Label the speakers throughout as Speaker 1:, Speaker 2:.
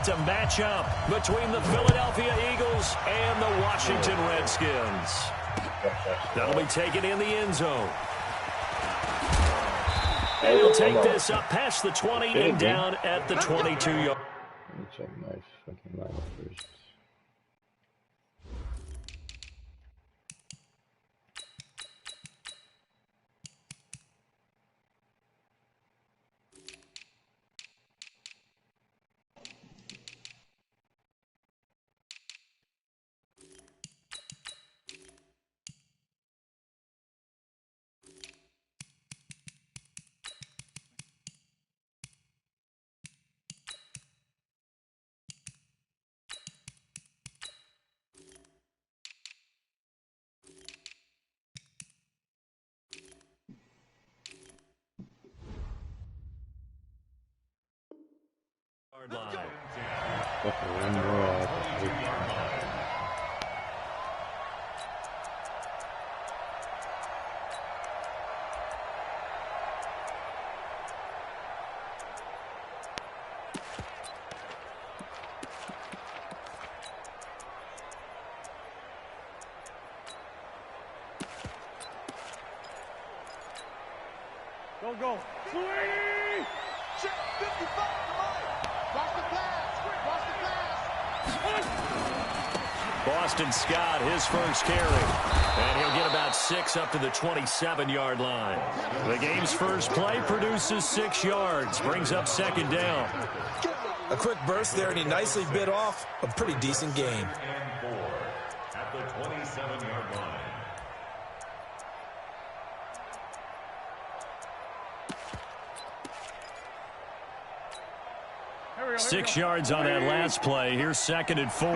Speaker 1: To match up between the Philadelphia Eagles and the Washington Redskins. That'll be taken in the end zone. And he'll take this up past the 20 and down at the 22-yard.
Speaker 2: Let me check my fucking lineup first.
Speaker 3: Go. 280! Check 55 to Mike. Watch the pass.
Speaker 1: Boston Scott, his first carry. And he'll get about 6 up to the 27-yard line. The game's first play produces 6 yards. Brings up second down.
Speaker 4: A quick burst there, and he nicely bit off a pretty decent gain.
Speaker 5: And 4 at the 27-yard line.
Speaker 1: 6 yards on that last play. Here's 2nd and 4.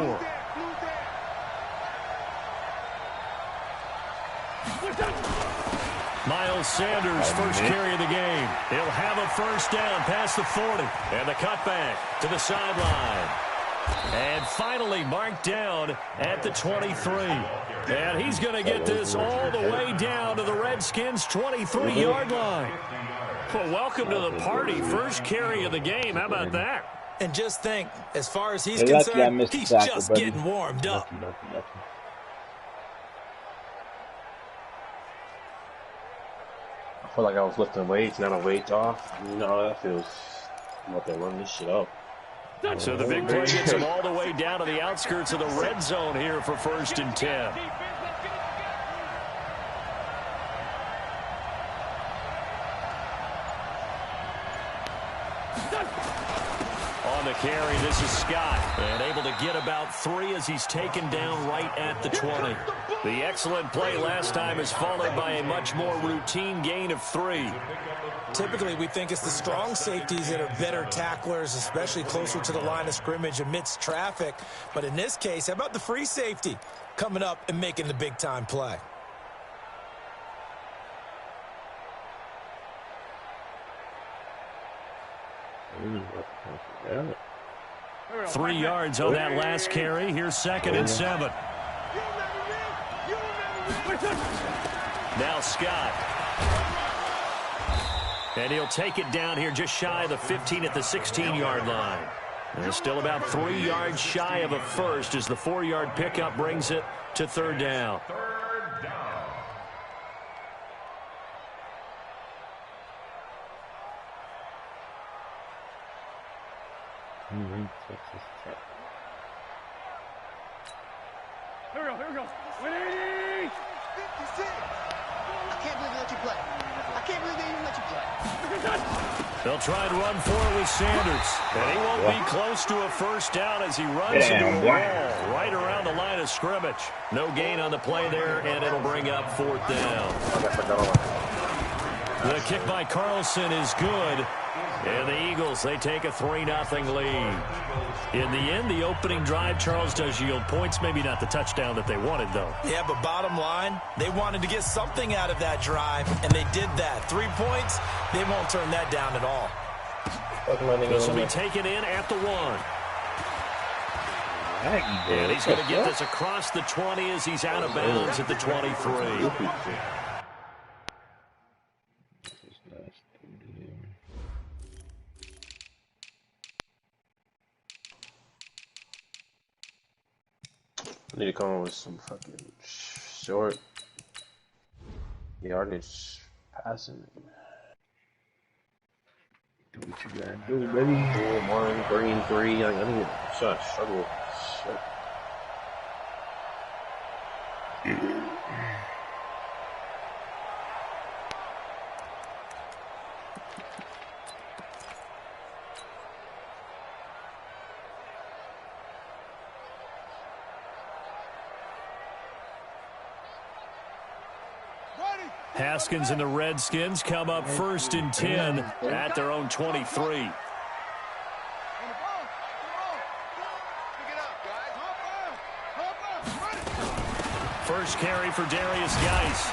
Speaker 1: Miles Sanders, first carry of the game. He'll have a first down past the 40. And the cutback to the sideline. And finally marked down at the 23. And he's going to get this all the way down to the Redskins' 23-yard line. Well, welcome to the party. First carry of the game. How about that?
Speaker 4: And just think, as far as he's concerned, he's just getting warmed up.
Speaker 6: I feel like I was lifting weights, not a weight off. You know, that feels like they're running this shit up.
Speaker 1: So the big play gets him all the way down to the outskirts of the red zone here for 1st and 10. On the carry, this is Scott, and able to get about 3 as he's taken down right at the 20. The excellent play last time is followed by a much more routine gain of 3.
Speaker 4: Typically, we think it's the strong safeties that are better tacklers, especially closer to the line of scrimmage amidst traffic. But in this case, how about the free safety coming up and making the big-time play?
Speaker 2: Yeah.
Speaker 1: 3 yards on that last carry. Here's 2nd and 7. Now Scott. And he'll take it down here just shy of the 15 at the 16-yard line. They're still about 3 yards shy of a first as the 4-yard pickup brings it to 3rd down.
Speaker 3: Here we go. 180! 56! I can't believe they let you play. I can't believe they even let you play.
Speaker 1: They'll try and run for it with Sanders. And he won't be close to a first down as he runs into a wall right around the line of scrimmage. No gain on the play there, and it'll bring up 4th down. The kick by Carlson is good. And the Eagles, they take a 3-0 lead. In the end, the opening drive, Charles, does yield points. Maybe not the touchdown that they wanted, though.
Speaker 4: Yeah, but bottom line, they wanted to get something out of that drive, and they did that. 3 points, they won't turn that down at all.
Speaker 1: This will be taken in at the 1. And he's going to get this across the 20 as he's out of bounds at the 23.
Speaker 6: Need to come up with some fucking short yardage passing.
Speaker 2: Do what you gotta do, baby.
Speaker 6: 4-1, 3-3. Like, I think it's such a struggle. Shit.
Speaker 1: Haskins and the Redskins come up 1st and 10 at their own 23. First carry for Darius Geis.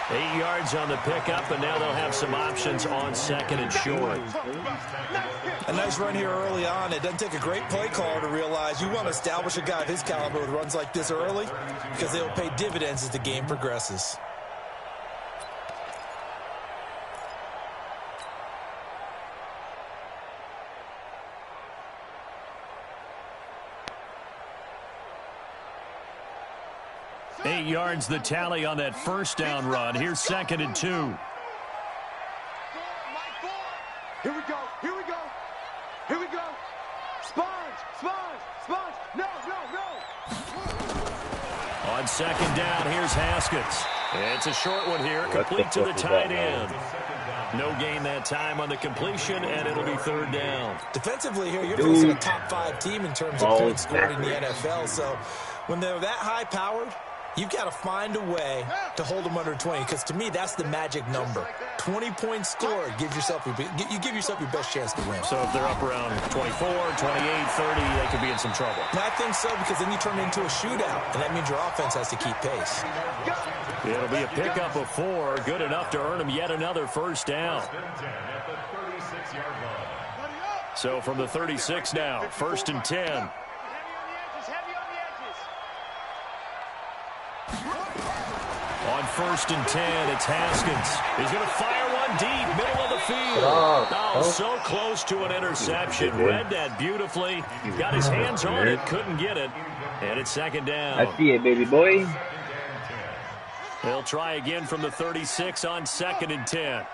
Speaker 1: 8 yards on the pickup, and now they'll have some options on 2nd and short.
Speaker 4: A nice run here early on. It doesn't take a great play caller to realize you want to establish a guy of his caliber with runs like this early because they'll pay dividends as the game progresses.
Speaker 1: Eight yards the tally on that first down run. Here's 2nd and 2.
Speaker 3: Here we go. Here we go. Here we go. Sponge. Sponge. Sponge. No, no, no.
Speaker 1: On 2nd down, here's Haskins. It's a short one here, complete to the tight end. No gain that time on the completion, and it'll be 3rd down.
Speaker 4: Defensively here, you're facing a top 5 team in terms of points scored in the NFL. So when they're that high-powered, you've got to find a way to hold them under 20, because to me, that's the magic number. 20 points scored, you give yourself your best chance to win.
Speaker 1: So if they're up around 24, 28, 30, they could be in some trouble.
Speaker 4: And I think so, because then you turn it into a shootout, and that means your offense has to keep pace.
Speaker 1: It'll be a pickup of 4, good enough to earn them yet another first down. So from the 36 now, 1st and 10. On 1st and 10, it's Haskins. He's going to fire one deep, middle of the field. Oh, so close to an interception. Read that beautifully. Got his hands on it, couldn't get it. And it's 2nd down.
Speaker 2: I see it, baby boy.
Speaker 1: He'll try again from the 36 on 2nd and 10.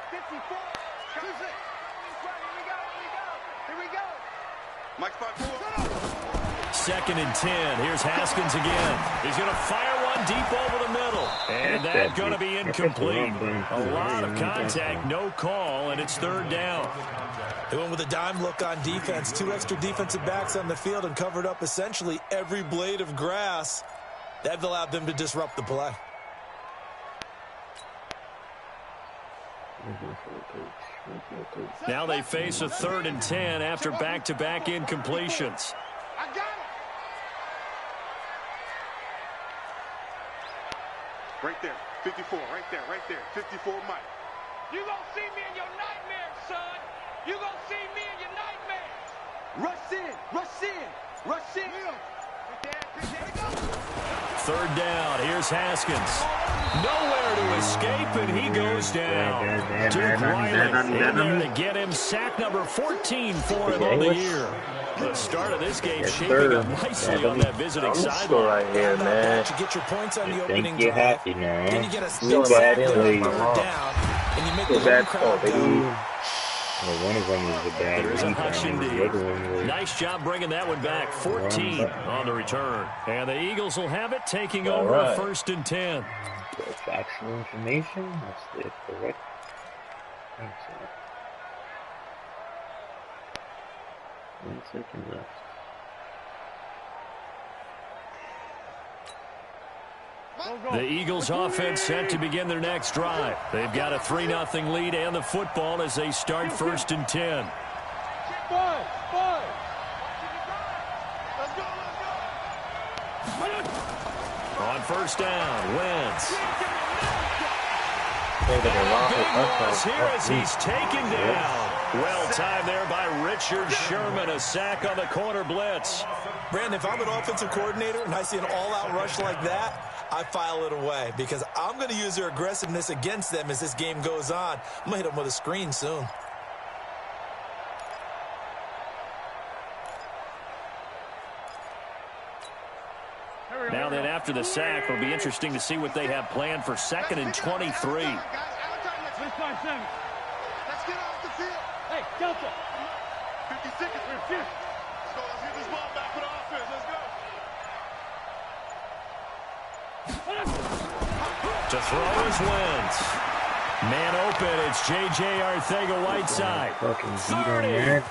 Speaker 1: Second and 10. Here's Haskins again. He's going to fire one deep over the middle. And that's going to be incomplete. A lot of contact, no call, and it's 3rd down.
Speaker 4: They went with a dime look on defense. 2 extra defensive backs on the field and covered up essentially every blade of grass. That allowed them to disrupt the play.
Speaker 1: Now they face a 3rd and 10 after back-to-back incompletions.
Speaker 3: I got it. Right there, 54, right there, 54 Mike. You gonna see me in your nightmares, son. You gonna see me in your nightmares. Rush in, rush in, rush in.
Speaker 1: Third down, here's Haskins. Nowhere to escape, and he goes down. Duke Riley in there to get him. Sack number 14 for him on the year. The start of this game shaping up nicely on that visiting sideline.
Speaker 6: Right here, man.
Speaker 4: You get your points on the opening
Speaker 2: Think you're
Speaker 4: drive.
Speaker 2: happy now.
Speaker 4: Then you get a still sack there on 3rd down, and you make the home crowd go.
Speaker 2: Well, one of them was a bad
Speaker 1: There's a hush
Speaker 2: rebound. The other one
Speaker 1: indeed.
Speaker 2: was...
Speaker 1: Nice job bringing that one back. 14 on the return. And the Eagles will have it, taking over a 1st and 10.
Speaker 2: That's actual information. That's the correct answer. 1 second left.
Speaker 1: The Eagles offense set to begin their next drive. They've got a 3-0 lead and the football as they start 1st and 10. On 1st down, Wentz. Big loss here as he's taken down. Well timed there by Richard Sherman. A sack on the corner blitz.
Speaker 4: Brandon, if I'm an offensive coordinator and I see an all-out rush like that, I file it away because I'm going to use their aggressiveness against them as this game goes on. I'm going to hit them with a screen soon.
Speaker 1: Now then, after the sack, it'll be interesting to see what they have planned for 2nd and 23.
Speaker 3: Let's get off the field. Hey, Delta. 50 seconds. Let's go. Let's get this ball back for the offense. Let's go.
Speaker 1: To throw is Wentz. Man open, it's J.J. Arcega-Whiteside. 30,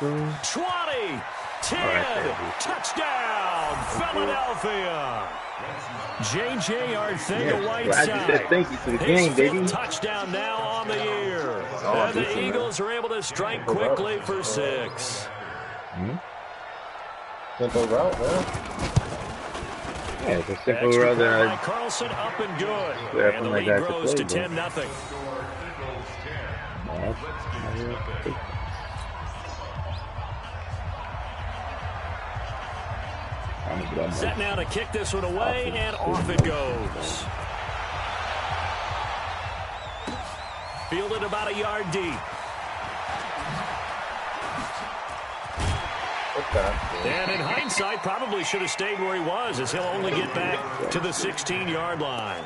Speaker 1: 20, 10, touchdown, Philadelphia. J.J. Arcega-Whiteside.
Speaker 2: Thank you for the
Speaker 1: His
Speaker 2: game, baby.
Speaker 1: 5th touchdown now on the year. And the Eagles are able to strike quickly for 6.
Speaker 6: Simple route, man.
Speaker 2: Yeah, it's a simple
Speaker 1: Extra
Speaker 2: route
Speaker 1: point by
Speaker 2: that
Speaker 1: Carlson up and good.
Speaker 2: Yeah,
Speaker 1: And the
Speaker 2: like
Speaker 1: lead
Speaker 2: that to
Speaker 1: grows
Speaker 2: play,
Speaker 1: to 10-0. Set now to kick this one away, and off it goes. Fielded about a yard deep. And in hindsight, probably should have stayed where he was, as he'll only get back to the 16-yard line.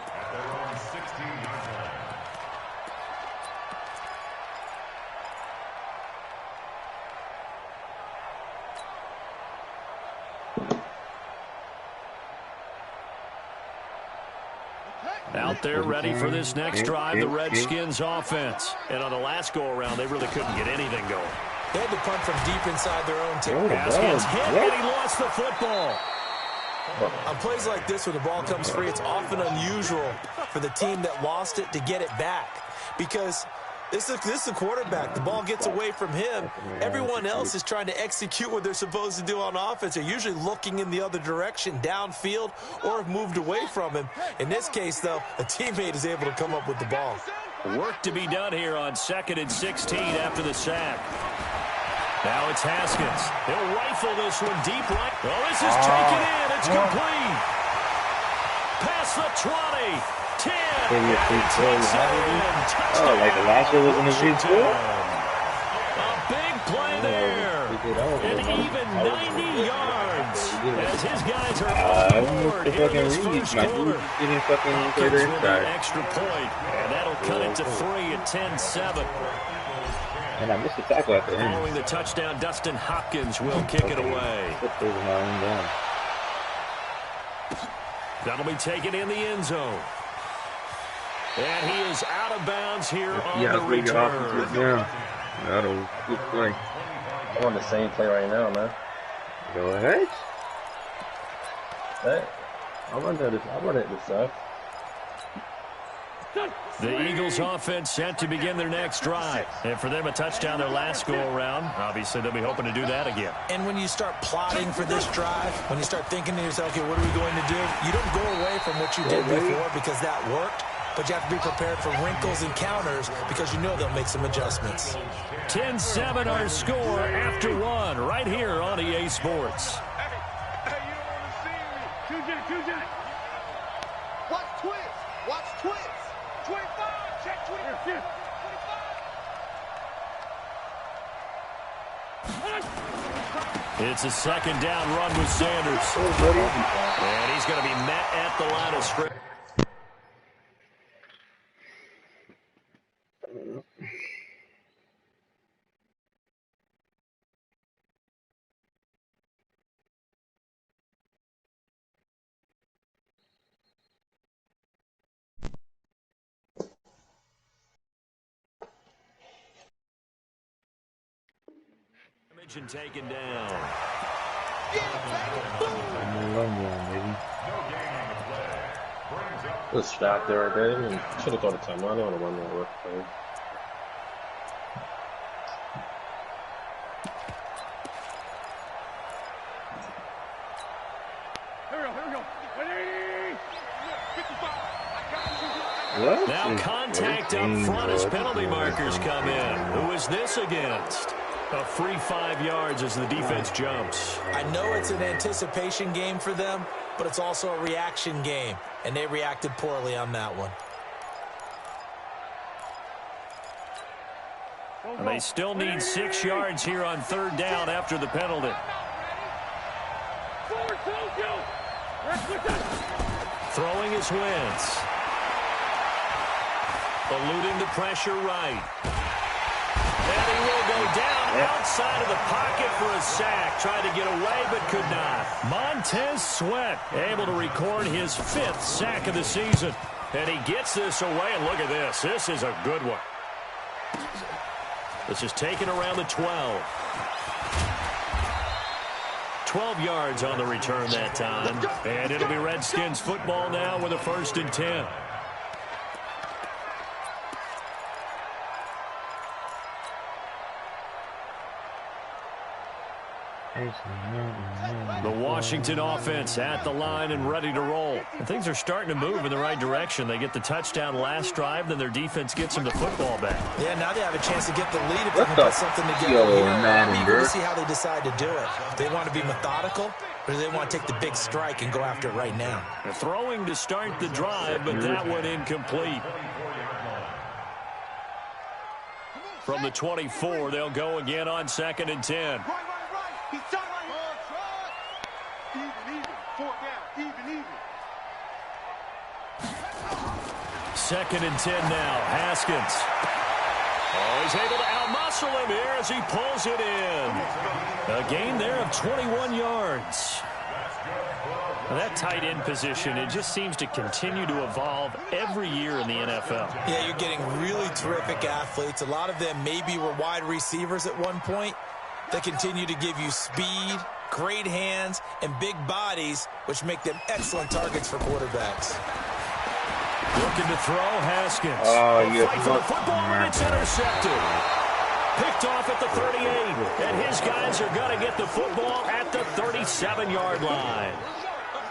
Speaker 1: Out there ready for this next drive, the Redskins offense. And on the last go-around, they really couldn't get anything going.
Speaker 4: They had to punt from deep inside their own
Speaker 2: Oh,
Speaker 4: territory.
Speaker 1: Haskins hit, and he lost the football.
Speaker 4: On plays like this where the ball comes free, it's often unusual for the team that lost it to get it back. Because this is a quarterback. The ball gets away from him. Everyone else is trying to execute what they're supposed to do on offense. They're usually looking in the other direction, downfield, or have moved away from him. In this case, though, a teammate is able to come up with the ball.
Speaker 1: Work to be done here on 2nd and 16 after the sack. Now it's Haskins. He'll rifle this one deep right. Oh, this is taken in. It's complete. Past the 20. 10.
Speaker 2: Oh, like the last one was in the V4?
Speaker 1: A big play there. And even 90 yards. As his guys are on board here in this first quarter. Hopkins with an extra point. And that'll cut it to 3 at 10-7.
Speaker 2: And I missed the tackle at the end.
Speaker 1: Following the touchdown, Dustin Hopkins will kick it away. That'll be taken in the end zone. And he is out of bounds here on the return.
Speaker 2: That'll good play.
Speaker 6: I'm on the same play right now, man.
Speaker 2: Go ahead.
Speaker 6: Hey, I run it this side.
Speaker 1: The Eagles offense set to begin their next drive. And for them, a touchdown their last go-around. Obviously, they'll be hoping to do that again.
Speaker 4: And when you start plotting for this drive, when you start thinking to yourself, okay, what are we going to do? You don't go away from what you did before because that worked. But you have to be prepared for wrinkles and counters because you know they'll make some adjustments.
Speaker 1: 10-7 our score after one right here on EA Sports.
Speaker 3: Hey, you don't want to see me. 2 J. Watch twins. Watch twins. 25. Check 25. 25.
Speaker 1: It's a second down run with Sanders. And he's going to be met at the line of scrimmage. And taken down.
Speaker 6: Good stop there, baby. Should have thought of time. I don't want to run that work.
Speaker 2: What?
Speaker 1: Now contact up front as penalty markers come in. Who is this against? A free 5 yards as the defense jumps.
Speaker 4: I know it's an anticipation game for them, but it's also a reaction game, and they reacted poorly on that one.
Speaker 1: And they still need 6 yards here on 3rd down after the penalty. Throwing his Wentz. Eluding the pressure right. And he will go down outside of the pocket for a sack. Tried to get away, but could not. Montez Sweat able to record his 5th sack of the season. And he gets this away, and look at this. This is a good one. This is taken around the 12. 12 yards on the return that time. And it'll be Redskins football now with a 1st and 10. The Washington offense at the line and ready to roll. And things are starting to move in the right direction. They get the touchdown last drive, then their defense gets them the football back. Yeah, now they have a chance to get the lead if they can put something together here. I'm eager to see how they decide to do it. They want to be methodical, or do they want to take the big strike and go after it right now? They're throwing to start the drive, but that one incomplete. From the 24, they'll go again on 2nd and 10.
Speaker 3: He's done right here. Even. 4th down. Even.
Speaker 1: 2nd and 10 now. Haskins. Oh, he's able to outmuscle him here as he pulls it in. A gain there of 21 yards. Now that tight end position, it just seems to continue to evolve every year in the NFL. Yeah, you're getting really terrific athletes. A lot of them maybe were wide receivers at one point. They continue to give you speed, great hands, and big bodies, which make them excellent targets for quarterbacks. Looking to throw, Haskins.
Speaker 2: Oh, you
Speaker 1: fight for the football, and it's intercepted. Picked off at the 38, and his guys are going to get the football at the 37-yard line.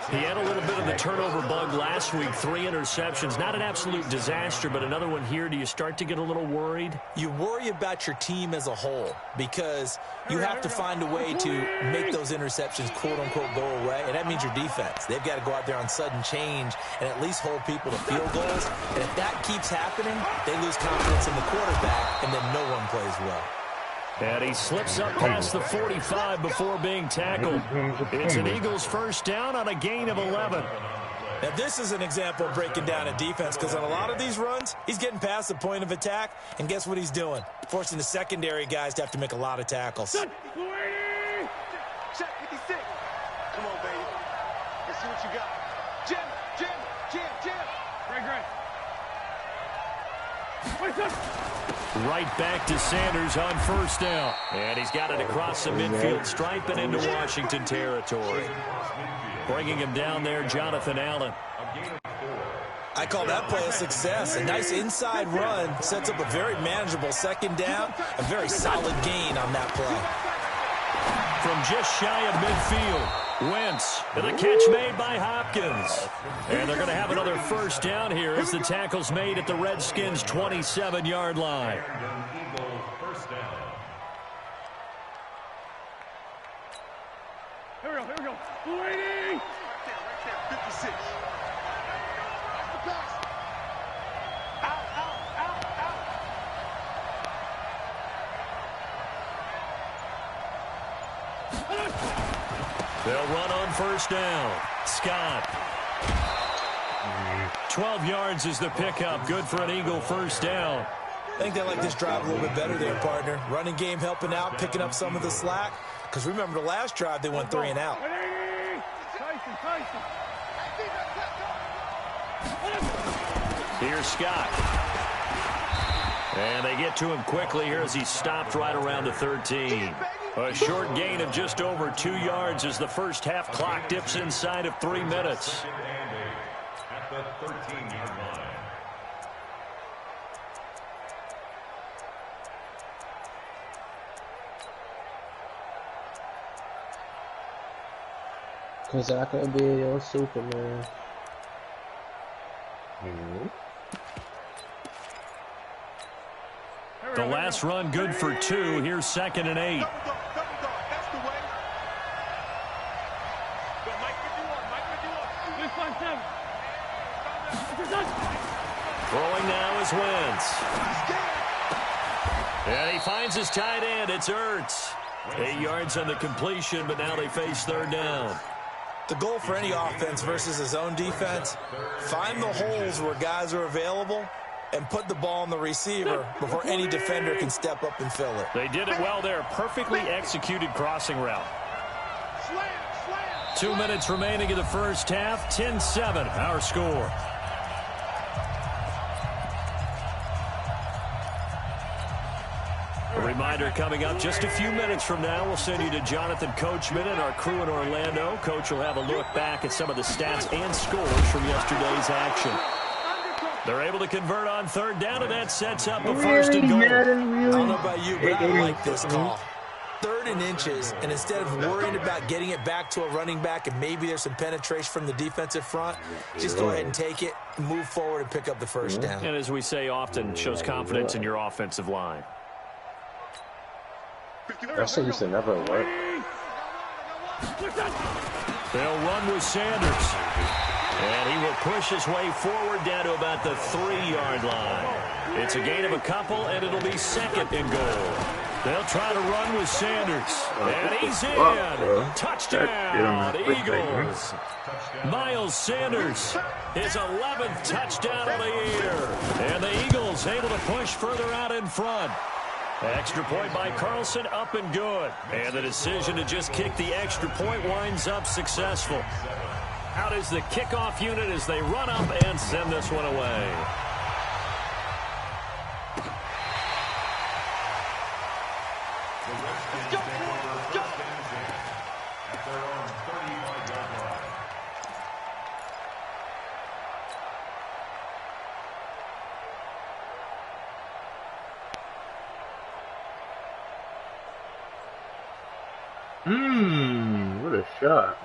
Speaker 1: He had a little bit of the turnover bug last week, 3 interceptions. Not an absolute disaster, but another one here. Do you start to get a little worried? You worry about your team as a whole because you have to find a way to make those interceptions, quote-unquote, go away, and that means your defense. They've got to go out there on sudden change and at least hold people to field goals. And if that keeps happening, they lose confidence in the quarterback, and then no one plays well. And he slips up past the 45 before being tackled. It's an Eagles 1st down on a gain of 11. Now, this is an example of breaking down a defense because on a lot of these runs, he's getting past the point of attack, and guess what he's doing? Forcing the secondary guys to have to make a lot of tackles.
Speaker 3: Check 56. Come on, baby. Let's see what you got. Jim. Great.
Speaker 1: Right back to Sanders on 1st down. And he's got it across the midfield stripe and into Washington territory. Bringing him down there, Jonathan Allen. I call that play a success. A nice inside run sets up a very manageable 2nd down. A very solid gain on that play. From just shy of midfield. Wentz, and a catch made by Hopkins. And they're going to have another 1st down here as the tackle's made at the Redskins' 27-yard line.
Speaker 3: Here we go. Right there. 56.
Speaker 1: They'll run on 1st down. Scott. 12 yards is the pickup. Good for an Eagle 1st down. I think they like this drive a little bit better there, partner. Running game helping out, picking up some of the slack. Because remember, the last drive, they went 3 and out. Here's Scott. And they get to him quickly here as he stopped right around the 13. A short gain of just over 2 yards as the 1st half clock dips inside of 3 minutes.
Speaker 5: At the 13-yard line.
Speaker 6: Cause I could be your Superman.
Speaker 1: The last run good for 2. Here's 2nd and 8.
Speaker 3: That's the way. Go, Mike 51.
Speaker 1: Throwing now is Wentz. And he finds his tight end. It's Ertz. 8 yards on the completion, but now they face 3rd down.
Speaker 4: The goal for any offense versus a zone defense, find the holes where guys are available and put the ball on the receiver before any defender can step up and fill it.
Speaker 1: They did it well there. Perfectly executed crossing route. 2 minutes remaining in the first half. 10-7, our score. A reminder coming up just a few minutes from now. We'll send you to Jonathan Coachman and our crew in Orlando. Coach will have a look back at some of the stats and scores from yesterday's action. They're able to convert on third down, and that sets up a first and goal.
Speaker 4: I don't know about you, but I don't like this call. 3rd and inches, and instead of worrying about getting it back to a running back and maybe there's some penetration from the defensive front, just go ahead and take it, move forward, and pick up the first down.
Speaker 1: And as we say often, shows confidence in your offensive line.
Speaker 6: That used to never work.
Speaker 1: They'll run with Sanders. And he will push his way forward down to about the 3-yard line. It's a gain of a couple, and it'll be 2nd and goal. They'll try to run with Sanders. And he's in. Touchdown, Eagles. Miles Sanders, his 11th touchdown of the year. And the Eagles able to push further out in front. Extra point by Carlson, up and good. And the decision to just kick the extra point winds up successful. Out is the kickoff unit as they run up and send this one away.
Speaker 2: What a shot.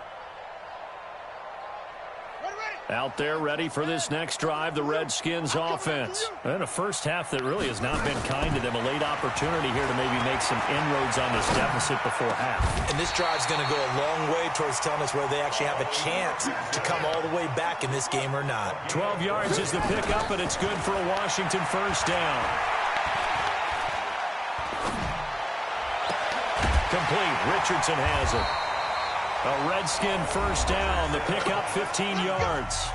Speaker 1: Out there ready for this next drive, the Redskins offense. And a first half that really has not been kind to them. A late opportunity here to maybe make some inroads on this deficit before half.
Speaker 4: And this drive's going to go a long way towards telling us whether they actually have a chance to come all the way back in this game or not.
Speaker 1: 12 yards is the pickup, and it's good for a Washington first down. Complete. Richardson has it. A Redskin first down. The pickup, 15 yards.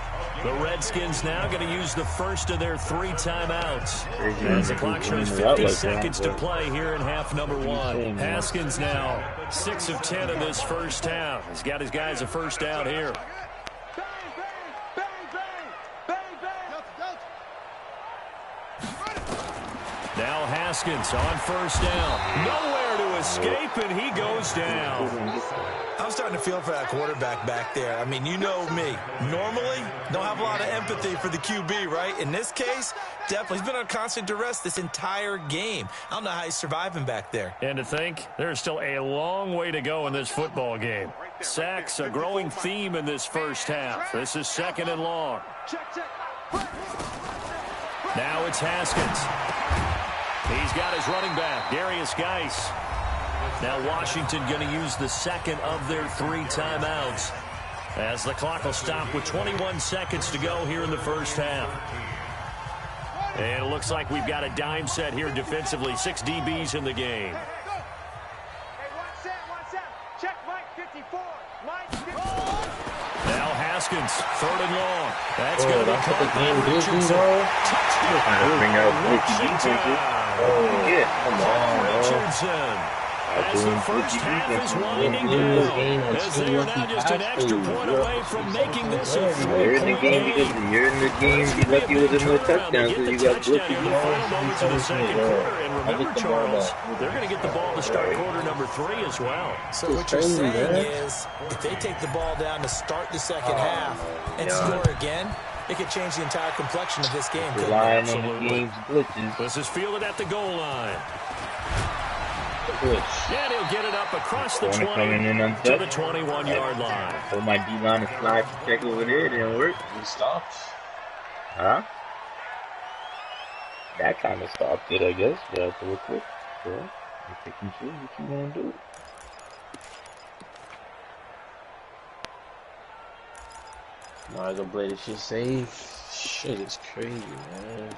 Speaker 1: The Redskins now going to use the first of their 3 timeouts. As the clock shows 50 seconds to play here in half number 1. Haskins now 6 of 10 in this first half. He's got his guys a first down here. Now Haskins on first down. Nowhere to escape, and he goes down.
Speaker 4: I'm starting to feel for that quarterback back there. I mean, you know me. Normally, don't have a lot of empathy for the QB, right? In this case, definitely. He's been on constant duress this entire game. I don't know how he's surviving back there.
Speaker 1: And to think, there's still a long way to go in this football game. Sacks, a growing theme in this first half. This is 2nd and long. Now it's Haskins. He's got his running back, Darius Geis. Now Washington going to use the 2nd of their 3 timeouts as the clock will stop with 21 seconds to go here in the first half. And it looks like we've got a dime set here defensively. 6 DBs in the game. Now Haskins, 3rd and long. That's going to be caught by Richardson. Richardson. As the first half is winding down, as they are now just an extra point away from making this a 3-point game.
Speaker 2: You're in the game, you lucky with another touchdown, so you got
Speaker 1: touchdown in the final moments of the second quarter. And remember, Charles, they're going to get the ball to start quarter number 3 as well.
Speaker 4: So what you're saying is, if they take the ball down to start the second half and score again, it could change the entire complexion of this game.
Speaker 1: Absolutely. This is fielded at the goal line. And he'll get it up across the 20 to the 21-yard line.
Speaker 2: So my D-line is slide to check over there. It didn't work.
Speaker 6: He stopped.
Speaker 2: Huh? That kind of stopped it, I guess. But real quick. So, I'm taking sure what you want to do.
Speaker 6: Nah, the blade is just safe. Shit, it's crazy, man.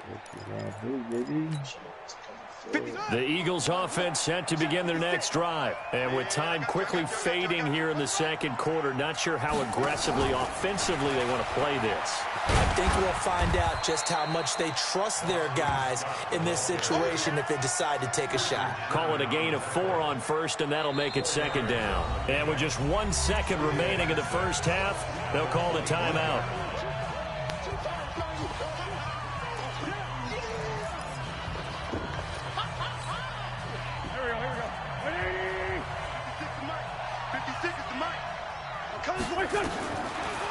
Speaker 2: What you want to do, baby?
Speaker 6: Shit, it's coming
Speaker 1: The Eagles offense set to begin their next drive. And with time quickly fading here in the second quarter, not sure how aggressively, offensively they want to play this.
Speaker 4: I think we'll find out just how much they trust their guys in this situation if they decide to take a shot.
Speaker 1: Call it a gain of 4 on first, and that'll make it second down. And with just 1 second remaining in the first half, they'll call the timeout.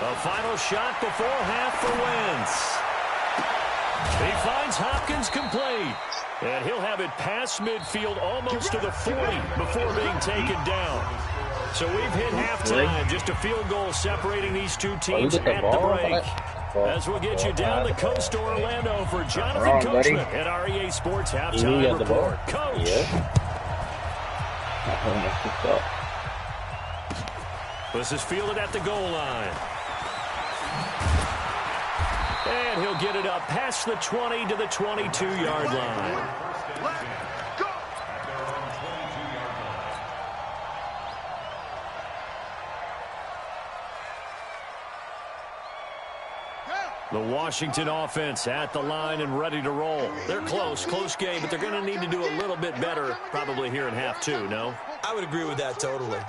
Speaker 1: A final shot before half for Wentz. He finds Hopkins complete. And he'll have it past midfield almost to the 40 before being taken down. So we've hit halftime. Just a field goal separating these two teams at the break. As we'll get you down the coast to Orlando for Jonathan Coachman at our EA Sports Halftime Report. Coach. This is fielded at the goal line. And he'll get it up past the 20 to the 22-yard line. The Washington offense at the line and ready to roll. They're close game, but they're going to need to do a little bit better probably here in half two, no?
Speaker 4: I would agree with that totally.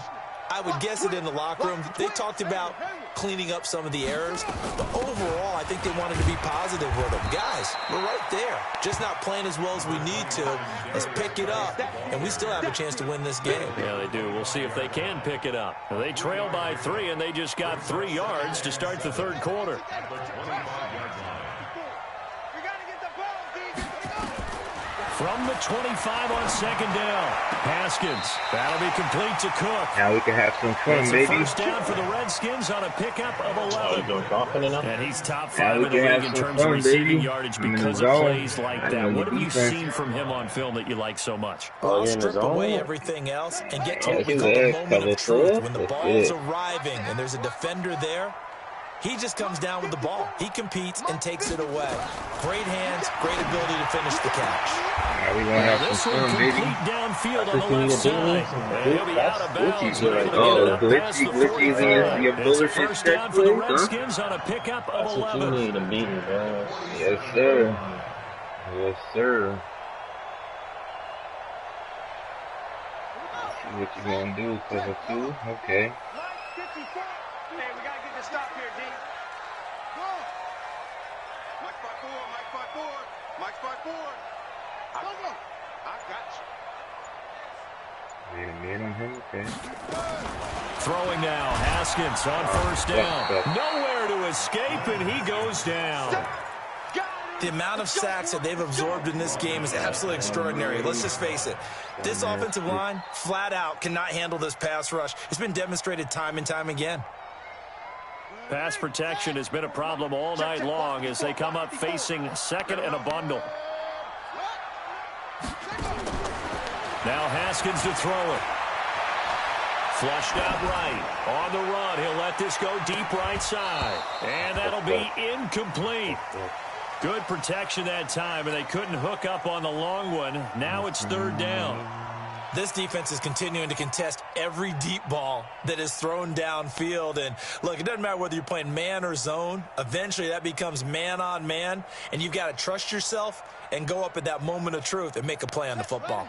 Speaker 4: I would guess it in the locker room. They talked about cleaning up some of the errors, but overall, I think they wanted to be positive with them. Guys, we're right there. Just not playing as well as we need to. Let's pick it up, and we still have a chance to win this game.
Speaker 1: Yeah, they do. We'll see if they can pick it up. They trail by 3, and they just got 3 yards to start the third quarter. From the 25 on second down. Haskins. That'll be complete to Cook.
Speaker 2: Now we can have some fun,
Speaker 1: it's
Speaker 2: baby.
Speaker 1: A first down for the Redskins on a pickup of 11. And he's top 5 in the league in terms of receiving yardage because of plays like that. What have you seen from him on film that you like so much?
Speaker 4: Well, strip away everything else and get to what we call the moment of truth. When the ball's arriving and there's a defender there, he just comes down with the ball. He competes and takes it away. Great hands, great ability to finish the catch.
Speaker 2: Now we're going to have some fun, baby.
Speaker 1: Downfield on the left side. He'll be out of bounds.
Speaker 2: Glitchy, your bullshit
Speaker 1: first down for the Redskins on a pickup of 11.
Speaker 2: Yes, sir. Yes, sir. Let's see what you're going to do, cover 2. Okay.
Speaker 3: Stop here, D. Go. Mike spot 4. Mike spot 4. I got you.
Speaker 2: Wait a minute on him, okay.
Speaker 1: Throwing now, Haskins on first down. Nowhere to escape, and he goes down.
Speaker 4: The amount of sacks that they've absorbed in this game is absolutely extraordinary. Let's just face it. This offensive line, flat out, cannot handle this pass rush. It's been demonstrated time and time again.
Speaker 1: Pass protection has been a problem all night long as they come up facing second and a bundle. Now Haskins to throw it. Flushed out right. On the run, he'll let this go deep right side. And that'll be incomplete. Good protection that time, and they couldn't hook up on the long one. Now it's third down.
Speaker 4: This defense is continuing to contest every deep ball that is thrown downfield. And, look, it doesn't matter whether you're playing man or zone. Eventually, that becomes man on man. And you've got to trust yourself and go up at that moment of truth and make a play on the football.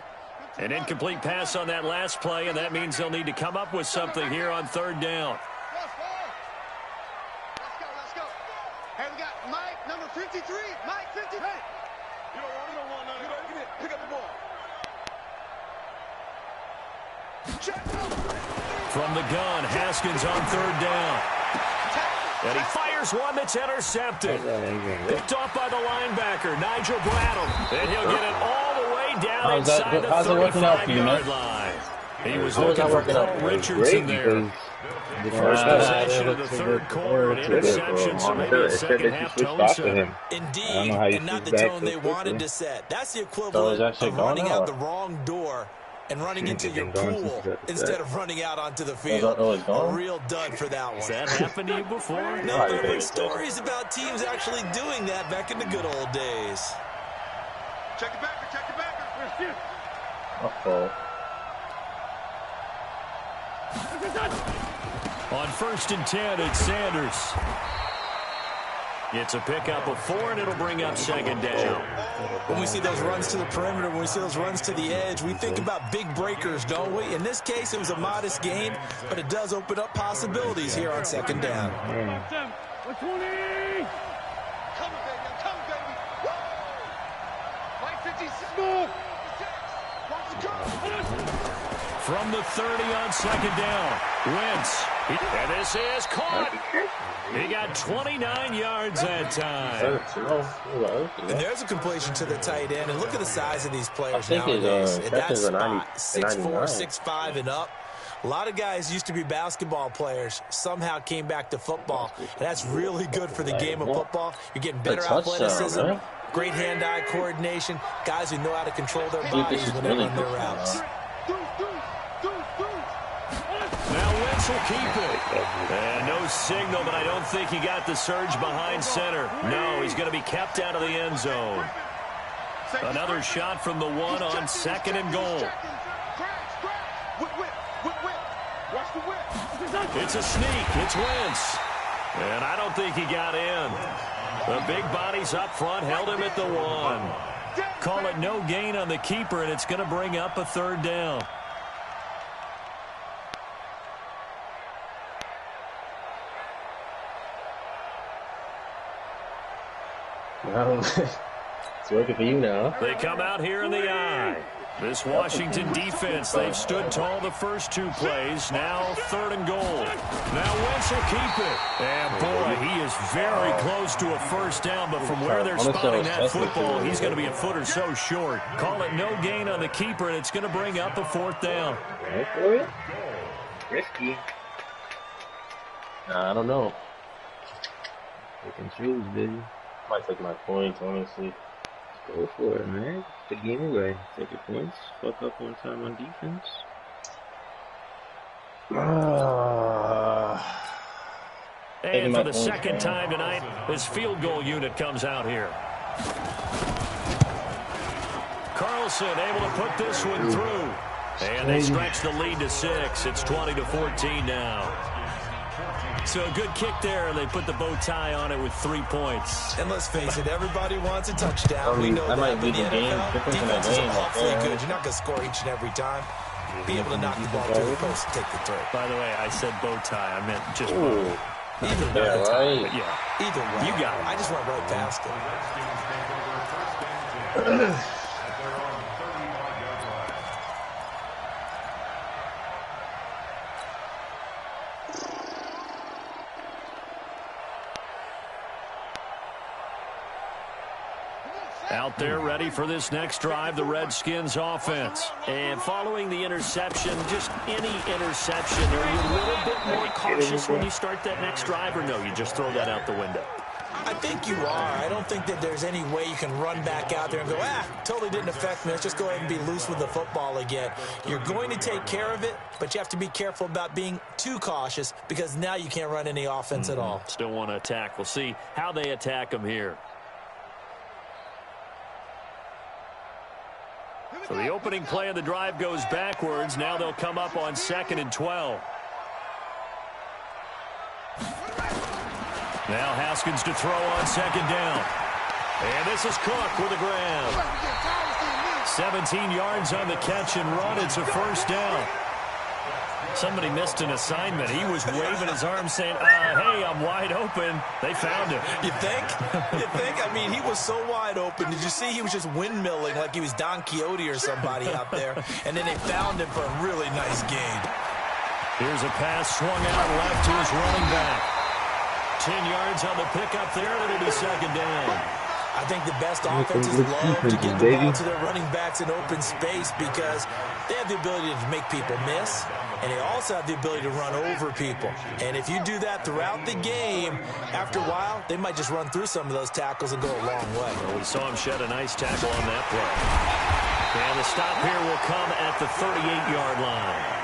Speaker 1: An incomplete pass on that last play, and that means they'll need to come up with something here on third down.
Speaker 3: Let's go. Hey, we got Mike, number 53. Mike, 53. You don't want none. Get it. Pick up the ball.
Speaker 1: From the gun, Haskins on third down. And he fires one that's intercepted. Picked off by the linebacker, Nigel Bradham. And he'll get it all the way down inside the 35-yard line. He was looking for Paul Richardson there. First possession of the third quarter, an interception, so maybe a second-half tone set.
Speaker 4: Indeed, and not the tone they wanted to set. That's the equivalent of running out the wrong door and running into your pool instead of running out onto the field. A real dud for that one.
Speaker 1: Has that happened to you before?
Speaker 4: No, there have been stories about teams actually doing that back in the good old days.
Speaker 3: Check the backer.
Speaker 6: Uh-oh.
Speaker 1: On 1st and 10, it's Sanders. It's a pickup of 4, and it'll bring up 2nd down.
Speaker 4: When we see those runs to the perimeter, when we see those runs to the edge, we think about big breakers, don't we? In this case, it was a modest gain, but it does open up possibilities here on 2nd down.
Speaker 3: Come, baby. Come, baby. Woo! Right 56. Move.
Speaker 1: From the 30 on 2nd down, Wentz. And this is caught. He got 29 yards that time.
Speaker 4: And there's a completion to the tight end. And look at the size of these players nowadays. At that spot, 6'4", 6'5", and up. A lot of guys used to be basketball players, somehow came back to football. And that's really good for the game of football. You're getting better athleticism, great hand-eye coordination, guys who know how to control their bodies when they run their routes.
Speaker 1: Now Wentz will keep it. And no signal, but I don't think he got the surge behind center. No, he's going to be kept out of the end zone. Another shot from the 1 on 2nd and goal. It's a sneak. It's Wentz. And I don't think he got in. The big bodies up front held him at the 1. Call it no gain on the keeper, and it's going to bring up a 3rd down.
Speaker 6: It's working for you now.
Speaker 1: They come out here in the eye. This Washington defense, they've stood tall the first 2 plays. Now 3rd and goal. Now Wentz will keep it. And boy, he is very close to a 1st down, but from where they're spotting that football, he's going to be a foot or so short. Call it no gain on the keeper, and it's going to bring up a 4th down.
Speaker 2: Risky.
Speaker 6: I don't know.
Speaker 2: You can choose, baby.
Speaker 6: Might take my points, honestly.
Speaker 2: Go for it, man. The game away. Take your points. Fuck up on time on defense.
Speaker 1: And for the 2nd time tonight, this field goal unit comes out here. Carlson able to put this one through. And they stretch the lead to 6. It's 20-14 now. So a good kick there, and they put the bow tie on it with 3 points.
Speaker 4: And let's face it, everybody wants a touchdown. We know that,
Speaker 6: might be
Speaker 4: but the
Speaker 6: the game.
Speaker 4: NFL defense is awfully good. You're not going to score each and every time. Be able to knock the ball to the post and take the throw.
Speaker 1: By the way, I said bow tie. I meant just bow.
Speaker 4: Either way,
Speaker 1: But yeah,
Speaker 4: either way.
Speaker 1: You got it.
Speaker 4: I just went right past it.
Speaker 1: Out there ready for this next drive, the Redskins offense. And following the interception, just any interception, are you a little bit more cautious when you start that next drive, or no, you just throw that out the window?
Speaker 4: I think you are. I don't think that there's any way you can run back out there and go, totally didn't affect me. Let's just go ahead and be loose with the football again. You're going to take care of it, but you have to be careful about being too cautious because now you can't run any offense at all.
Speaker 1: Still want to attack. We'll see how they attack them here. So the opening play of the drive goes backwards. Now they'll come up on 2nd and 12. Now Haskins to throw on 2nd down. And this is Cook with a grab. 17 yards on the catch and run. It's a 1st down. Somebody missed an assignment. He was waving his arms saying, hey, I'm wide open. They found him.
Speaker 4: You think? You think? I mean, he was so wide open. Did you see he was just windmilling like he was Don Quixote or somebody out there? And then they found him for a really nice gain.
Speaker 1: Here's a pass swung out left to his running back. 10 yards on the pickup there, and it'll be 2nd down.
Speaker 4: I think the best offenses love to get the ball to their running backs in open space because they have the ability to make people miss, and they also have the ability to run over people. And if you do that throughout the game, after a while, they might just run through some of those tackles and go a long way.
Speaker 1: Well, we saw him shed a nice tackle on that play. And the stop here will come at the 38-yard line.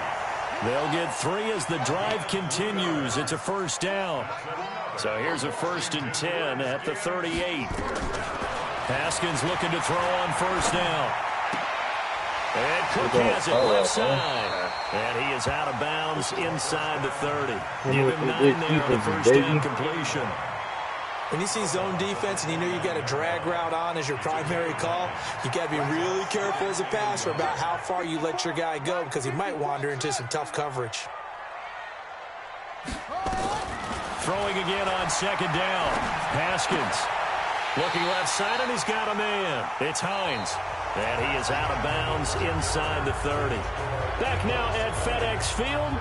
Speaker 1: They'll get 3 as the drive continues. It's a 1st down. So here's a 1st and 10 at the 38. Haskins looking to throw on 1st down. And Cook has it left side. And he is out of bounds inside the 30. Give him 9 there on the first down completion.
Speaker 4: When you see zone defense and you know you got a drag route on as your primary call, you got to be really careful as a passer about how far you let your guy go because he might wander into some tough coverage.
Speaker 1: Throwing again on second down. Haskins looking left side, and he's got a man. It's Hines. And he is out of bounds inside the 30. Back now at FedEx Field.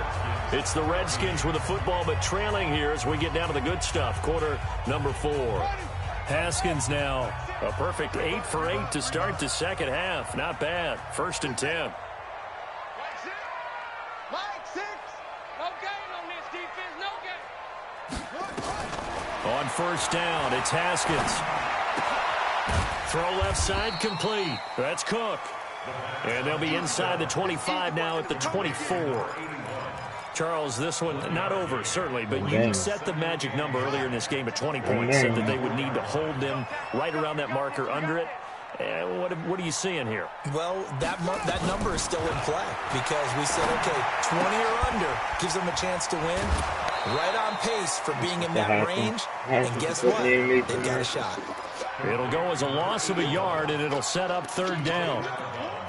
Speaker 1: It's the Redskins with the football, but trailing here as we get down to the good stuff. Quarter number 4. Haskins now a perfect 8 for 8 to start the second half. Not bad. 1st and 10.
Speaker 3: No gain on this defense. No gain.
Speaker 1: On first down, it's Haskins. Throw left side complete. That's Cook. And they'll be inside the 25 now at the 24. Charles, this one not over, certainly, but you set the magic number earlier in this game at 20 points, said that they would need to hold them right around that marker under it. What are you seeing here?
Speaker 4: Well, that number is still in play because we said, okay, 20 or under gives them a chance to win. Right on pace for being in that range. And guess what? They've got a shot.
Speaker 1: It'll go as a loss of a yard, and it'll set up 3rd down.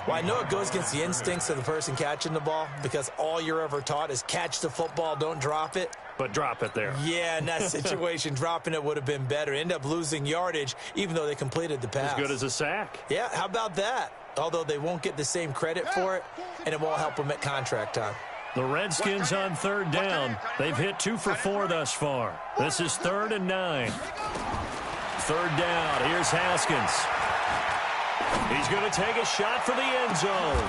Speaker 4: Well, I know it goes against the instincts of the person catching the ball because all you're ever taught is catch the football, don't drop it.
Speaker 1: But drop it there.
Speaker 4: Yeah, in that situation, dropping it would have been better. End up losing yardage, even though they completed the pass.
Speaker 1: As good as a sack.
Speaker 4: Yeah, how about that? Although they won't get the same credit for it, and it won't help them at contract time.
Speaker 1: The Redskins on 3rd down. They've hit 2 for 4 thus far. This is 3rd and 9. 3rd down. Here's Haskins. He's going to take a shot for the end zone.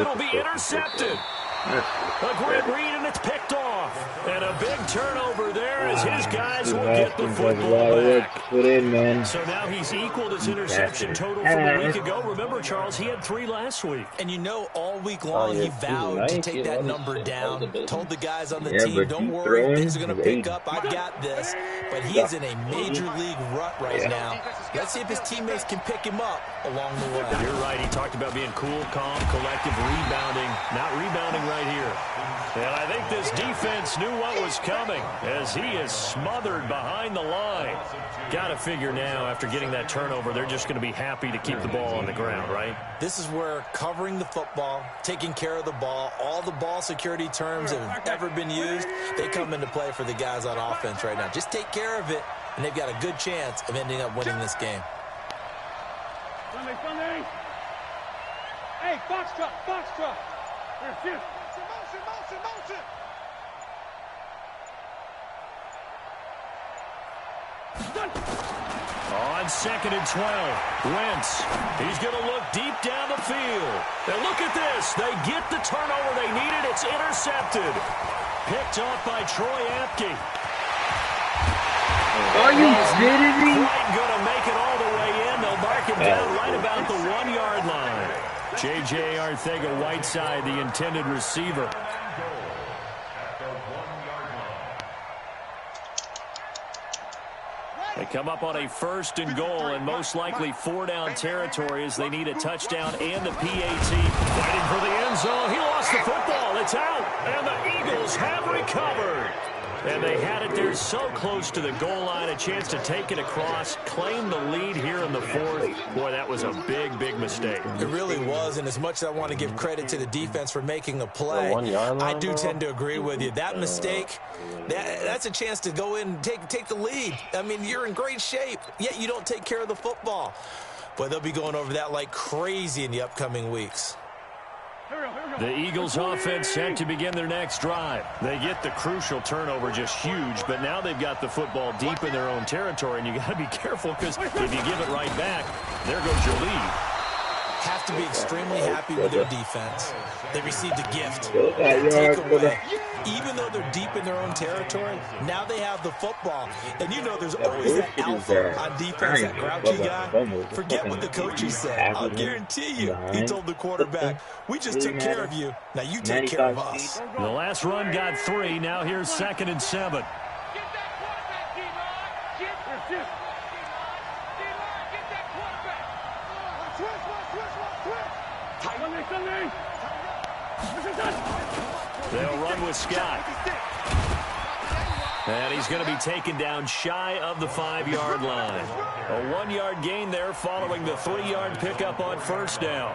Speaker 1: It'll be intercepted. A great read, and it's picked off. And a big turnover there as his guys will get the football back. So now he's equaled his interception total from a week ago. Remember, Charles, he had 3 last week.
Speaker 4: And you know, all week long he vowed to take that number down. Told the guys on the team, don't worry, things are going to pick up. I've got this. But he is in a major league rut right now. Let's see if his teammates can pick him up along the way.
Speaker 1: You're right. He talked about being cool, calm, collective, rebounding. Not rebounding right here. And I think this defense knew what was coming as he is smothered behind the line. Got to figure now, after getting that turnover, they're just going to be happy to keep the ball on the ground, right?
Speaker 4: This is where covering the football, taking care of the ball, all the ball security terms that have ever been used, they come into play for the guys on offense right now. Just take care of it, and they've got a good chance of ending up winning this game.
Speaker 3: Sunday. Hey, box truck. Motion.
Speaker 1: On 2nd and 12, Wentz. He's going to look deep down the field. And look at this. They get the turnover they needed. It's intercepted. Picked off by Troy Apke.
Speaker 2: Are you kidding me?
Speaker 1: Quite going to make it all the way in. They'll mark him down right about the 1-yard line. J.J. Arcega-Whiteside, the intended receiver. They come up on a 1st and goal and most likely 4-down territory as they need a touchdown and the PAT. Fighting for the end zone. He lost the football. It's out. And the Eagles have recovered. And they had it there so close to the goal line, a chance to take it across, claim the lead here in the 4th. Boy, that was a big, big mistake.
Speaker 4: It really was, and as much as I want to give credit to the defense for making a play, I do tend to agree with you. That mistake, that's a chance to go in and take the lead. I mean, you're in great shape, yet you don't take care of the football. Boy, they'll be going over that like crazy in the upcoming weeks.
Speaker 1: The Eagles offense set to begin their next drive. They get the crucial turnover, just huge, but now they've got the football deep in their own territory, and you got to be careful because if you give it right back, there goes your lead.
Speaker 4: Have to be extremely happy with their defense. They received a gift. That takeaway. Even though they're deep in their own territory, now they have the football. And you know there's always that alpha on defense, that grouchy guy. Forget what the coaches said. I'll guarantee you, he told the quarterback, we just took care of you. Now you take care of us.
Speaker 1: The last run got 3. Now here's 2nd and 7. They'll run with Scott. And he's going to be taken down shy of the 5-yard line. A 1-yard gain there following the 3-yard pickup on first down.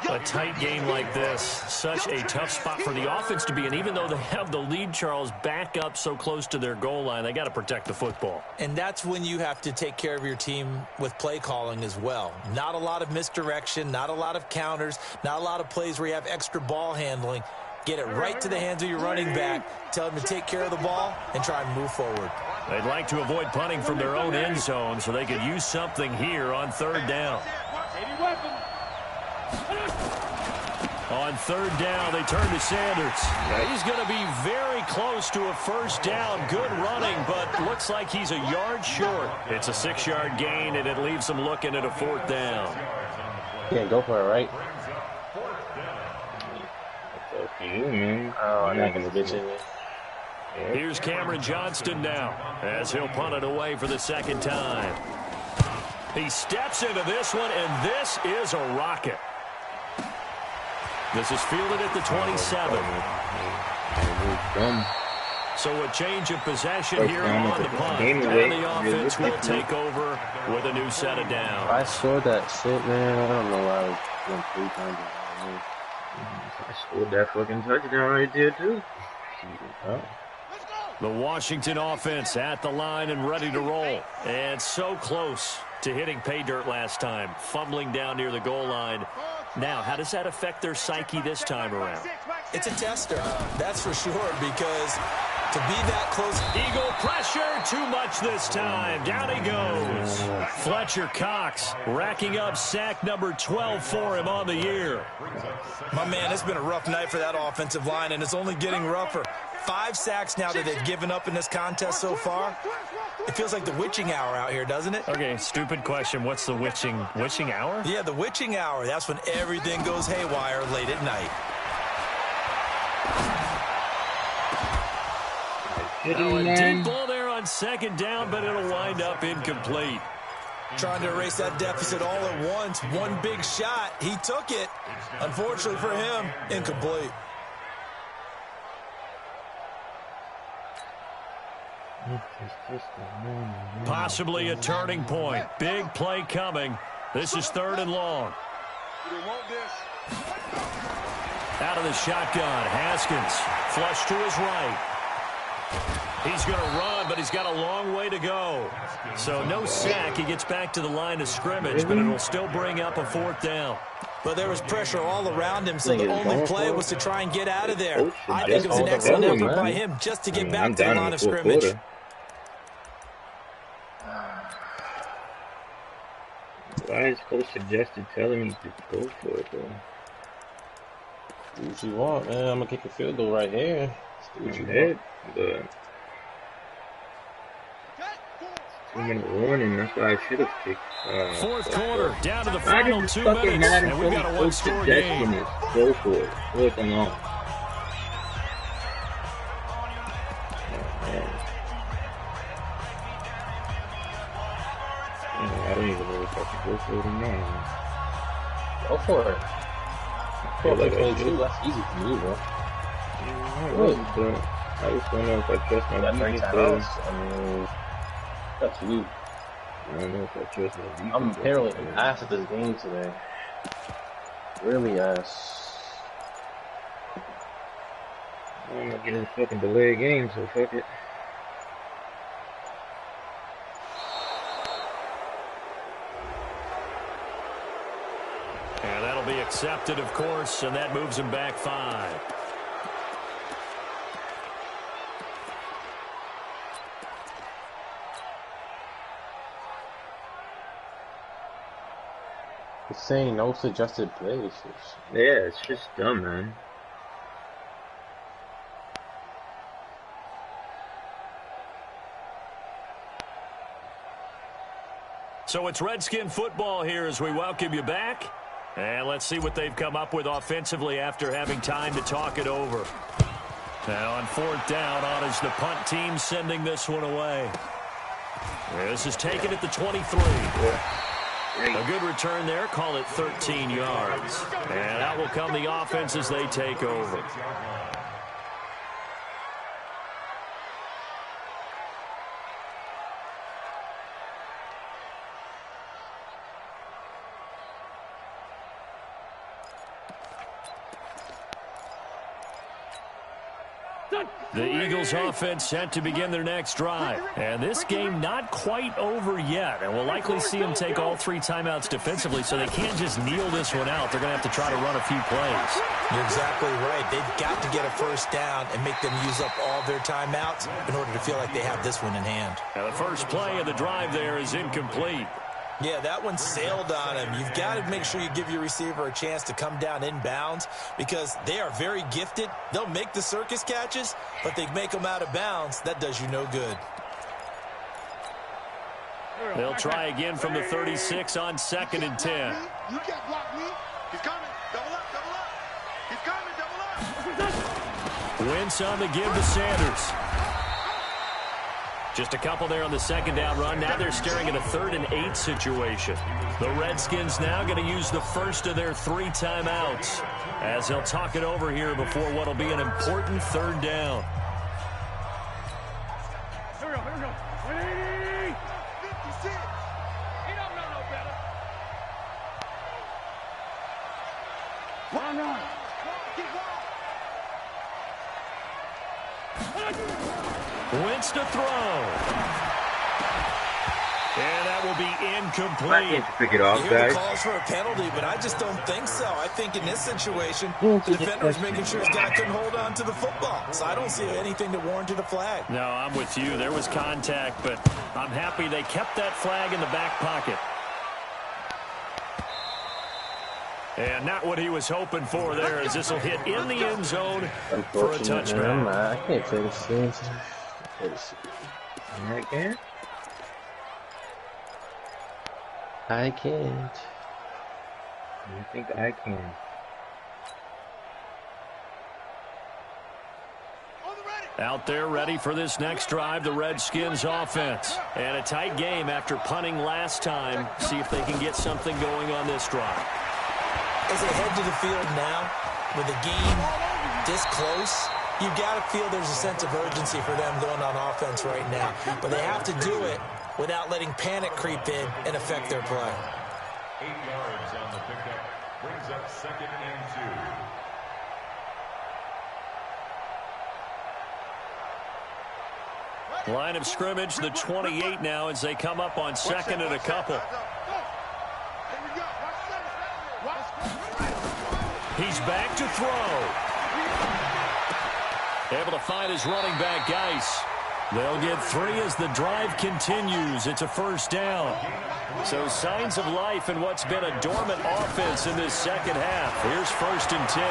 Speaker 1: A tight game like this, such a tough spot for the offense to be in. Even though they have the lead, Charles, back up so close to their goal line, they got to protect the football.
Speaker 4: And that's when you have to take care of your team with play calling as well. Not a lot of misdirection, not a lot of counters, not a lot of plays where you have extra ball handling. Get it right to the hands of your running back, tell him to take care of the ball, and try and move forward.
Speaker 1: They'd like to avoid punting from their own end zone so they could use something here on third down. On third down, they turn to Sanders. He's going to be very close to a first down. Good running, but looks like he's a yard short. It's a 6-yard gain, and it leaves them looking at a fourth down.
Speaker 6: Yeah, go for it, right? Oh, I'm not going to get you.
Speaker 1: Here's Cameron Johnston now as he'll punt it away for the second time. He steps into this one, and this is a rocket. This is fielded at the 27. So a change of possession here on the punt. And the offense will take over with a new set of downs.
Speaker 6: I scored that shit, man. I don't know why I was going 3 times.
Speaker 2: I scored that fucking touchdown right there, too.
Speaker 1: The Washington offense at the line and ready to roll. And so close to hitting pay dirt last time, fumbling down near the goal line. Now, how does that affect their psyche this time around?
Speaker 4: It's a tester, that's for sure, because to be that close.
Speaker 1: Eagle pressure, too much this time. Down he goes. Fletcher Cox racking up sack number 12 for him on the year.
Speaker 4: My man, it's been a rough night for that offensive line, and it's only getting rougher. 5 sacks now that they've given up in this contest so far. It feels like the witching hour out here, doesn't it?
Speaker 1: Okay, stupid question. What's the witching hour?
Speaker 4: Yeah, the witching hour. That's when everything goes haywire late at night.
Speaker 1: Now a deep ball there on second down, but it'll wind up incomplete.
Speaker 4: Trying to erase that deficit all at once. One big shot. He took it. Unfortunately for him, incomplete.
Speaker 1: Possibly a turning point. Big play coming. This is 3rd and long. Out of the shotgun, Haskins. Flush to his right. He's going to run, but he's got a long way to go. So no sack. He gets back to the line of scrimmage, but it'll still bring up a 4th down.
Speaker 4: But there was pressure all around him, so the only play was to try and get out of there. I think it was an excellent effort by him just to get back to the line of scrimmage.
Speaker 2: Why is coach suggested telling me to go for it, though?
Speaker 6: Do what you want, man. I'm going to kick a field goal right here. Do what you want.
Speaker 2: But 2-minute warning, that's why I should have kicked.
Speaker 1: 4th quarter, down to the final 2 minutes, and we've got a 1-score game.
Speaker 2: Go for it. What's going on? I don't even know if I should go for it or not.
Speaker 6: Go for it. I feel like that's easy for you, bro.
Speaker 2: I just don't know if I trust my defense.
Speaker 6: That's you.
Speaker 2: I don't know if I trust my defense.
Speaker 6: I'm apparently an ass at this game today. Really ass.
Speaker 2: I'm not getting a fucking delayed game, so fuck it.
Speaker 1: And that'll be accepted, of course, and that moves him back 5.
Speaker 6: It's saying no suggested plays.
Speaker 2: Yeah, it's just dumb, man.
Speaker 1: So it's Redskin football here as we welcome you back. And let's see what they've come up with offensively after having time to talk it over. Now on 4th down, on is the punt team sending this one away. This is taken at the 23.
Speaker 2: Great.
Speaker 1: A good return there. Call it 13 yards. And out will come the offense as they take over. The Eagles offense set to begin their next drive. And this game not quite over yet. And we'll likely see them take all 3 timeouts defensively, so they can't just kneel this one out. They're going to have to try to run a few plays.
Speaker 4: You're exactly right. They've got to get a first down and make them use up all their timeouts in order to feel like they have this one in hand.
Speaker 1: Now the first play of the drive there is incomplete.
Speaker 4: Yeah, that one sailed on him. You've got to make sure you give your receiver a chance to come down inbounds because they are very gifted. They'll make the circus catches, but they make them out of bounds. That does you no good.
Speaker 1: They'll try again from the 36 on 2nd and 10.
Speaker 3: You can't block me. He's coming. Double up, double up. He's coming, double up.
Speaker 1: Wentz on the give to Sanders. Just a couple there on the 2nd down run. Now they're staring at a 3rd and 8 situation. The Redskins now going to use the first of their 3 timeouts as they'll talk it over here before what will be an important 3rd down.
Speaker 3: Here we go. 56. He don't know no better. Run. Get
Speaker 1: Wentz to throw. And that will be
Speaker 2: Why
Speaker 1: incomplete.
Speaker 2: can't you pick it off,
Speaker 4: You hear
Speaker 2: guys?
Speaker 4: the calls for a penalty, but I just don't think so. I think in this situation, the defender was making sure his guy couldn't hold on to the football. So I don't see anything that warranted a flag.
Speaker 1: No, I'm with you. There was contact, but I'm happy they kept that flag in the back pocket. And not what he was hoping for there, as this will hit in the end zone for a touchback.
Speaker 6: I can't say the same.
Speaker 2: I can't. I can't. I think I can.
Speaker 1: Out there ready for this next drive, the Redskins offense. And a tight game after punting last time. See if they can get something going on this drive.
Speaker 4: As they head to the field now, with the game this close, you've got to feel there's a sense of urgency for them going on offense right now. But they have to do it without letting panic creep in and affect their play.
Speaker 5: 8 yards on the pickup. Brings up 2nd and 2.
Speaker 1: Line of scrimmage, the 28 now as they come up on 2nd and a couple. He's back to throw. Able to find his running back, Geis. They'll get 3 as the drive continues. It's a first down. So signs of life in what's been a dormant offense in this second half. Here's 1st and 10.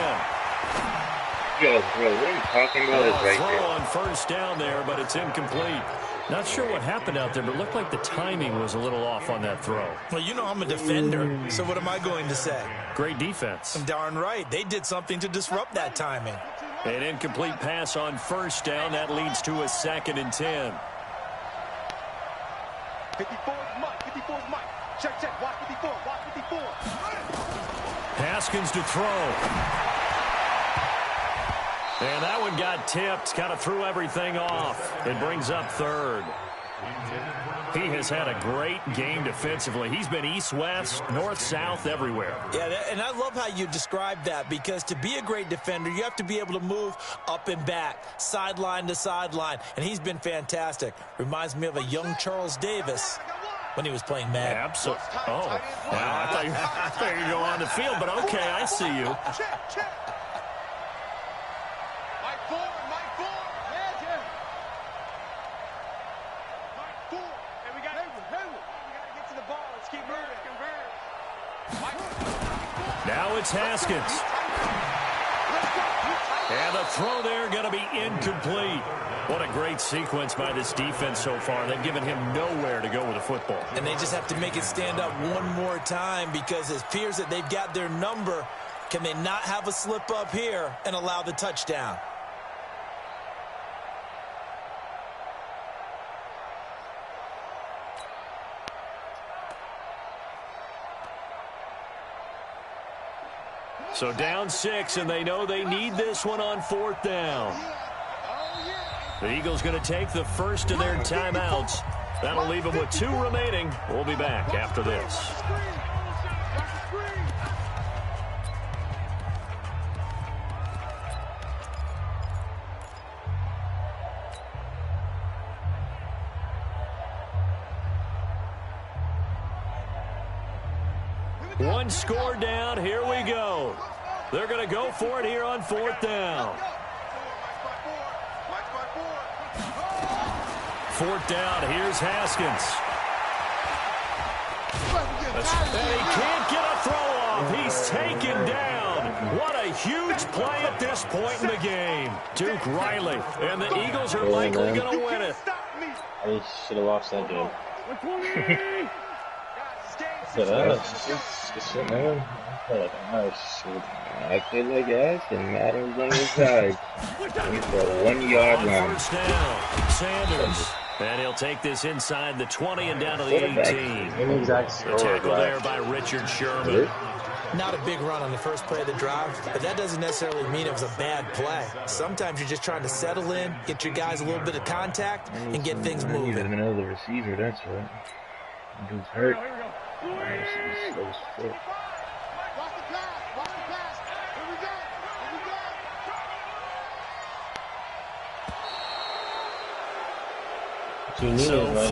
Speaker 2: Yo, bro, what are you talking about? Is right
Speaker 1: Throw
Speaker 2: there.
Speaker 1: on first down there, but it's incomplete. Not sure what happened out there, but it looked like the timing was a little off on that throw.
Speaker 4: Well, you know I'm a defender, so what am I going to say?
Speaker 1: Great defense.
Speaker 4: Darn right. They did something to disrupt that timing.
Speaker 1: An incomplete pass on first down. That leads to a 2nd and 10.
Speaker 3: 54 is Mike. 54 is Mike. Check. Watch 54. Watch 54.
Speaker 1: Haskins to throw. And that one got tipped. Kind of threw everything off. It brings up 3rd. He has had a great game defensively. He's been east-west, north-south, everywhere.
Speaker 4: Yeah, and I love how you describe that because to be a great defender, you have to be able to move up and back, sideline to sideline, and he's been fantastic. Reminds me of a young Charles Davis when he was playing Madden.
Speaker 1: Absolutely. Oh, wow. I thought you could go on the field, but okay, I see you.
Speaker 3: Check. Mike 4. Yeah. Mike 4. Hey, we got to get to the ball. Let's keep moving.
Speaker 1: Now it's Haskins. And the throw there going to be incomplete. What a great sequence by this defense so far. They've given him nowhere to go with the football.
Speaker 4: And they just have to make it stand up one more time because it appears that they've got their number. Can they not have a slip up here and allow the touchdown?
Speaker 1: So down 6, and they know they need this one on 4th down. The Eagles going to take the first of their timeouts. That'll leave them with 2 remaining. We'll be back after this. One score down. Here we go. They're going to go for it here on 4th down. 4th down. Here's Haskins. And he can't get a throw off. He's taken down. What a huge play at this point in the game. Duke Riley. And the Eagles are likely going to win it.
Speaker 6: I should have lost that game.
Speaker 2: I feel like ass and Madden's on his side. He's for a 1-yard line.
Speaker 1: First down, Sanders. And he'll take this inside the 20 and down to the 18. The tackle there by Richard Sherman.
Speaker 4: Not a big run on the first play of the drive, but that doesn't necessarily mean it was a bad play. Sometimes you're just trying to settle in, get your guys a little bit of contact, and get things moving.
Speaker 2: Even know the receiver, that's right. Dude's hurt. Slow as fuck.
Speaker 6: So